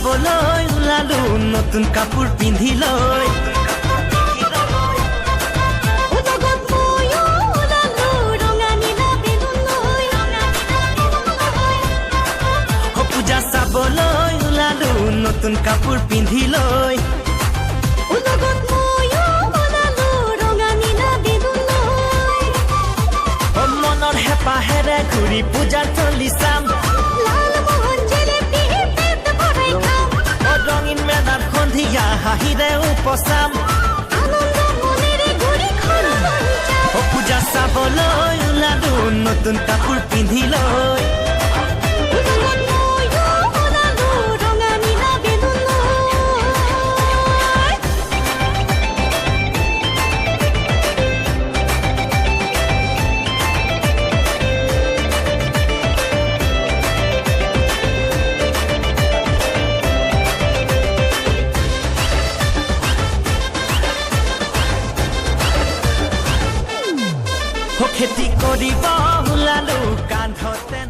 চাবলৈ ওলালো নতুন কাপোৰ পিন্ধি লৈ পূজা চাবলৈ ওলালো নতুন কাপোৰ পিন্ধি লৈ মনৰ হেঁপাহেৰে ঘূৰি পূজাৰ থলী চাম ৰঙীন মেলাৰ সন্ধিয়া হাঁহিৰে উপচাম পূজা চাবলৈ ওলালো নতুন কাপোৰ পিন্ধি লৈ খেতি কৰিব ওলালো কান্ধতে